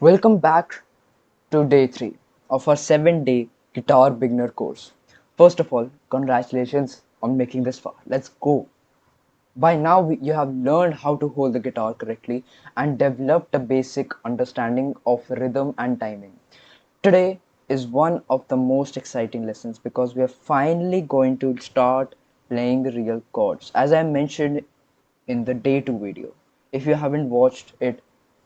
Welcome back to day 3 of our 7-day guitar beginner course. First of all, congratulations on making this far. Let's go. By now, you have learned how to hold the guitar correctly and developed a basic understanding of rhythm and timing. Today is one of the most exciting lessons because we are finally going to start playing real chords. As I mentioned in the day 2 video, if you haven't watched it,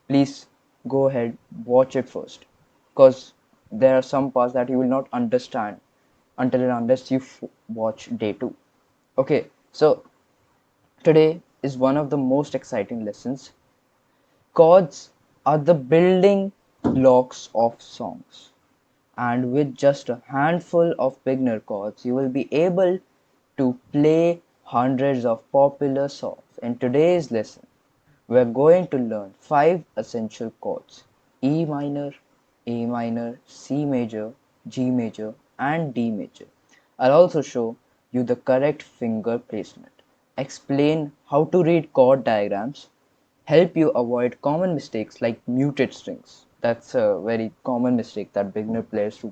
please go ahead, watch it first, because there are some parts that you will not understand until and unless you watch day 2. Okay, so today is one of the most exciting lessons. Chords are the building blocks of songs, and with just a handful of beginner chords, you will be able to play hundreds of popular songs. In today's lesson, we're going to learn 5 essential chords: E minor, A minor, C major, G major, and D major. I'll also show you the correct finger placement, explain how to read chord diagrams, help you avoid common mistakes like muted strings. That's a very common mistake that beginner players do.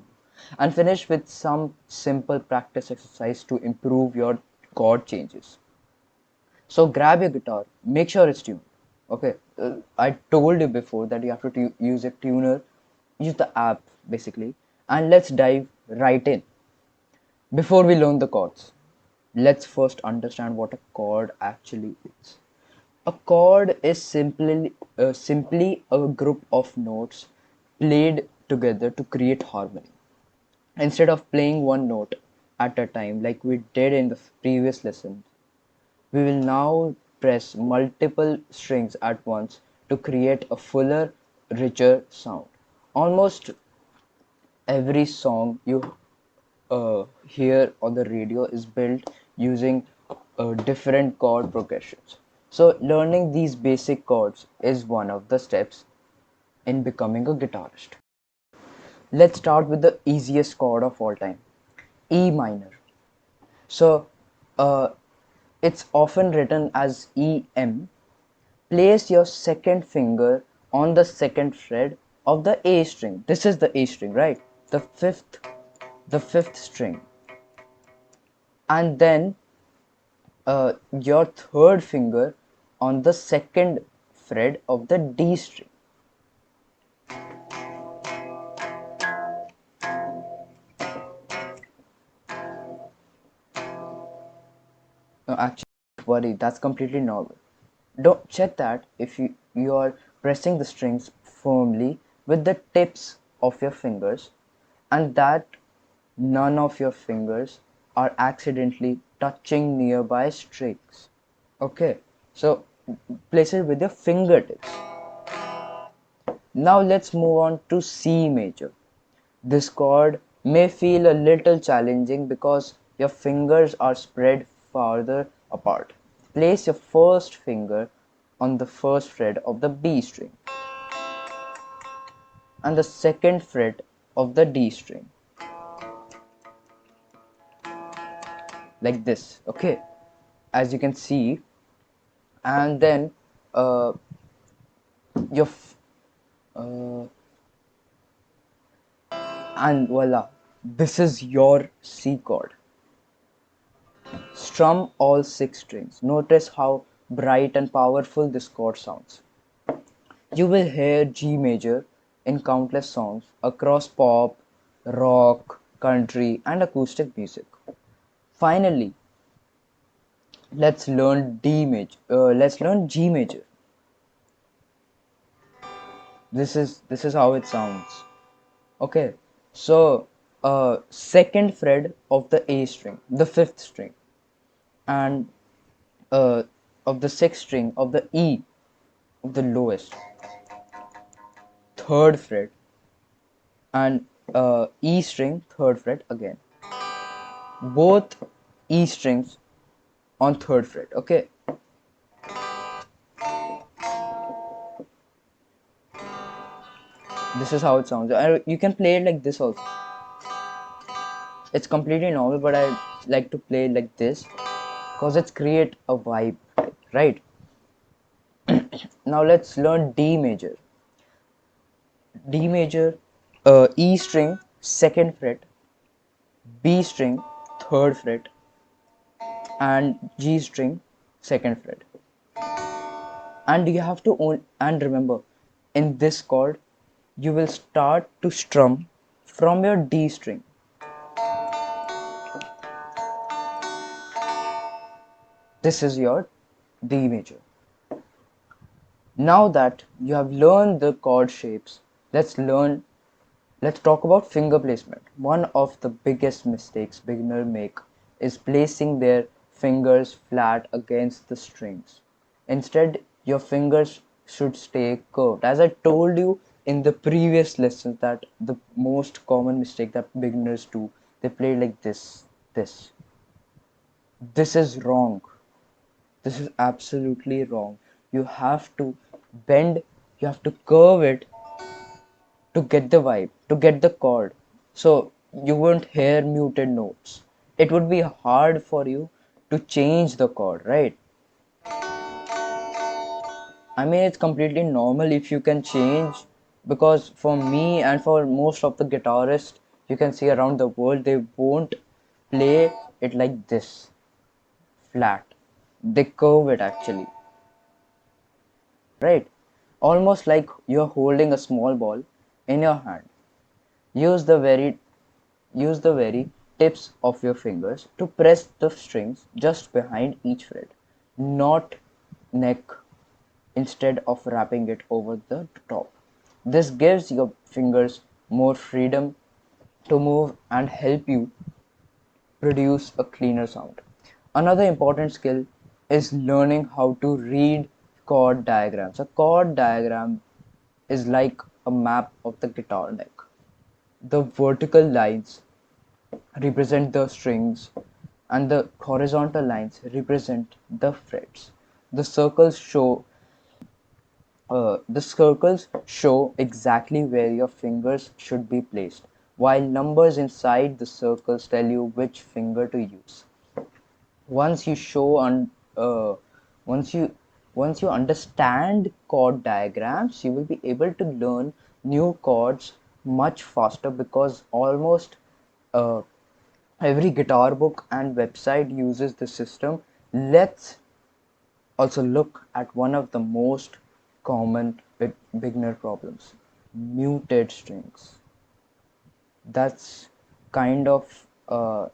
And finish with some simple practice exercise to improve your chord changes. So grab your guitar, make sure it's tuned. Okay, I told you before that you have to use a tuner, use the app basically, and let's dive right in. Before we learn the chords, let's first understand what a chord actually is. A chord is simply a group of notes played together to create harmony. Instead of playing one note at a time like we did in the previous lesson, we will now press multiple strings at once to create a fuller, richer sound. Almost every song you hear on the radio is built using different chord progressions. So, learning these basic chords is one of the steps in becoming a guitarist. Let's start with the easiest chord of all time, E minor. So, uh, it's often written as EM. Place your second finger on the second fret of the A string. This is the A string, right? The fifth string. And then your third finger on the second fret of the D string. No, actually, don't worry, that's completely normal. Don't check that if you are pressing the strings firmly with the tips of your fingers, and that none of your fingers are accidentally touching nearby strings. Okay, so place it with your fingertips. Now let's move on to C major. This chord may feel a little challenging because your fingers are spread farther apart. Place your first finger on the first fret of the B string and the second fret of the D string, like this, okay, as you can see. And then uh, your uh, and voila, this is your C chord. Strum all 6 strings. Notice how bright and powerful this chord sounds. You will hear G major in countless songs across pop, rock, country, and acoustic music. Finally, let's learn let's learn G major. This is how it sounds. Okay, so second fret of the A string, the fifth string, and uh, of the sixth string of the E of the lowest, third fret, and E string, third fret again. Both E strings on third fret. Okay, this is how it sounds. You can play it like this also. It's completely normal, but I like to play it like this because it's create a vibe, right? Now let's learn D major. D major, E string, second fret, B string, third fret, and G string, second fret. And you have to own, and remember, in this chord, you will start to strum from your D string. This is your D major. Now that you have learned the chord shapes, let's talk about finger placement. One of the biggest mistakes beginners make is placing their fingers flat against the strings. Instead, your fingers should stay curved. As I told you in the previous lessons that the most common mistake that beginners do, they play like this. This is wrong. This is absolutely wrong. You have to bend, you have to curve it to get the vibe, to get the chord. So you won't hear muted notes. It would be hard for you to change the chord, right? I mean, it's completely normal if you can change, because for me and for most of the guitarists you can see around the world, they won't play it like this, flat. They curve it actually, right? Almost like you're holding a small ball in your hand. Use the very Use the very tips of your fingers to press the strings just behind each fret, not neck, instead of wrapping it over the top. This gives your fingers more freedom to move and help you produce a cleaner sound. Another important skill is learning how to read chord diagrams. A chord diagram is like a map of the guitar neck. The vertical lines represent the strings and the horizontal lines represent the frets. The circles show the circles show exactly where your fingers should be placed, while numbers inside the circles tell you which finger to use. Once you show on once you once you understand chord diagrams, you will be able to learn new chords much faster, because almost uh, every guitar book and website uses the system. Let's also look at one of the most common beginner problems: muted strings. That's kind of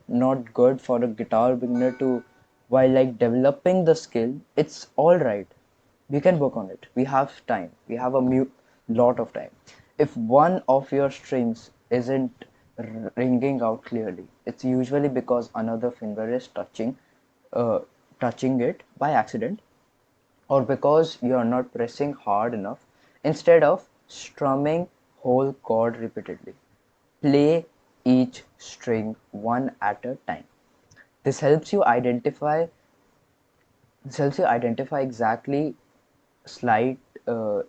not good for a guitar beginner to, while like developing the skill. It's all right, we can work on it, we have time, we have a lot of time. If one of your strings isn't ringing out clearly, it's usually because another finger is uh, touching it by accident, or because you are not pressing hard enough. Instead of strumming whole chord repeatedly, play each string one at a time. This helps you identify exactly slight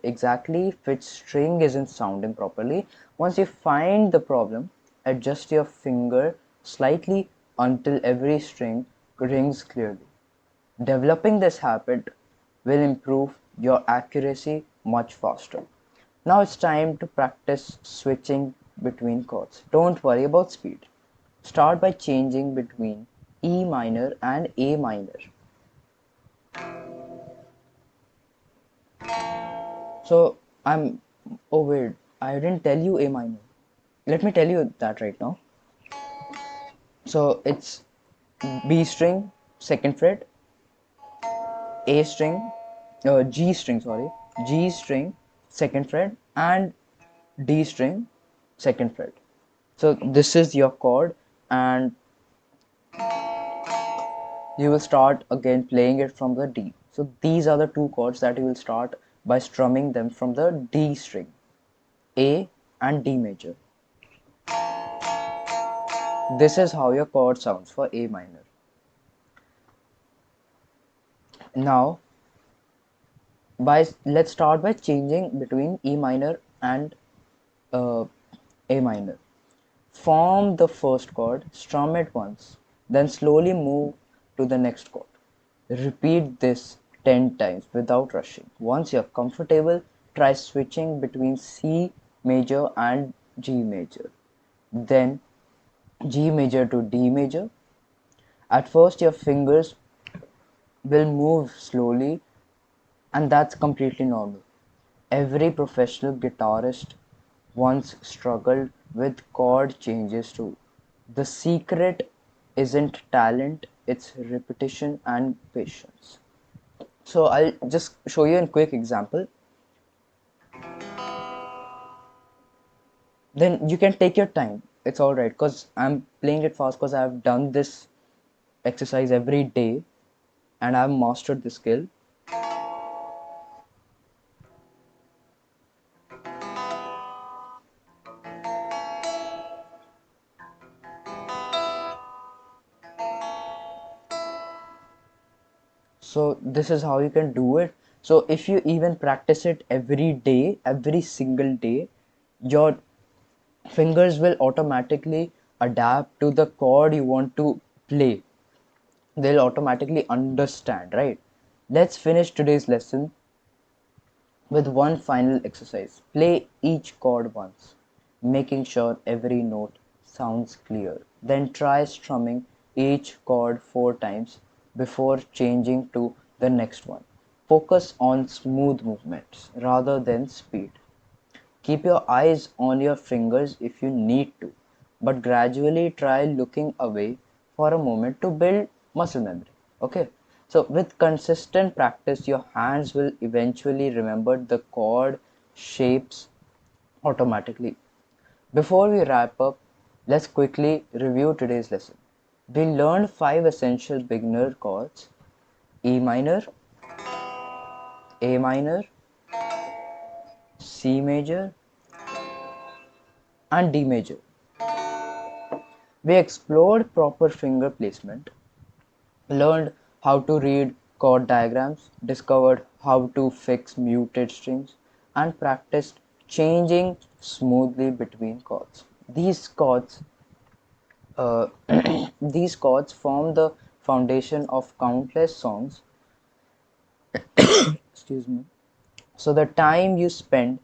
exactly if its string isn't sounding properly. Once you find the problem, adjust your finger slightly until every string rings clearly. Developing this habit will improve your accuracy much faster. Now it's time to practice switching between chords. Don't worry about speed. Start by changing between E minor and A minor. So I'm oh wait, I didn't tell you A minor. Let me tell you that right now. So it's B string, second fret, A string, G string, sorry, G string, second fret, and D string, second fret. So this is your chord, and you will start again playing it from the D. So these are the two chords that you will start by strumming them from the D string, A and D major. This is how your chord sounds for A minor. Now, let's start by changing between E minor and uh, A minor. Form the first chord, strum it once, then slowly move to the next chord. Repeat this 10 times without rushing. Once you're comfortable, try switching between C major and G major. Then G major to D major. At first, your fingers will move slowly, and that's completely normal. Every professional guitarist once struggled with chord changes too. The secret isn't talent, it's repetition and patience. So I'll just show you a quick example. Then you can take your time. It's all right because I'm playing it fast because I've done this exercise every day and I've mastered the skill. So this is how you can do it. So if you even practice it every day, every single day, your fingers will automatically adapt to the chord you want to play. They'll automatically understand, right? Let's finish today's lesson with one final exercise. Play each chord once, making sure every note sounds clear. Then try strumming each chord 4 times before changing to the next one. Focus on smooth movements rather than speed. Keep your eyes on your fingers if you need to, but gradually try looking away for a moment to build muscle memory. Okay, so with consistent practice, your hands will eventually remember the chord shapes automatically. Before we wrap up, let's quickly review today's lesson. We learned 5 essential beginner chords: E minor, A minor, C major, and D major. We explored proper finger placement, learned how to read chord diagrams, discovered how to fix muted strings, and practiced changing smoothly between chords. Uh, these chords form the foundation of countless songs. Excuse me. So the time you spend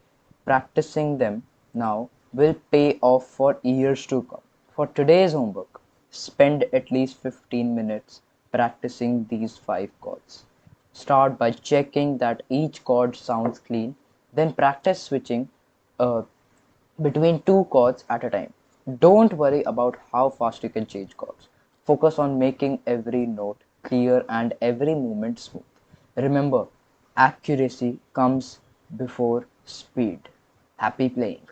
practicing them now will pay off for years to come. For today's homework, spend at least 15 minutes practicing these 5 chords. Start by checking that each chord sounds clean, then practice switching uh, between 2 chords at a time. Don't worry about how fast you can change chords. Focus on making every note clear and every movement smooth. Remember, accuracy comes before speed. Happy playing.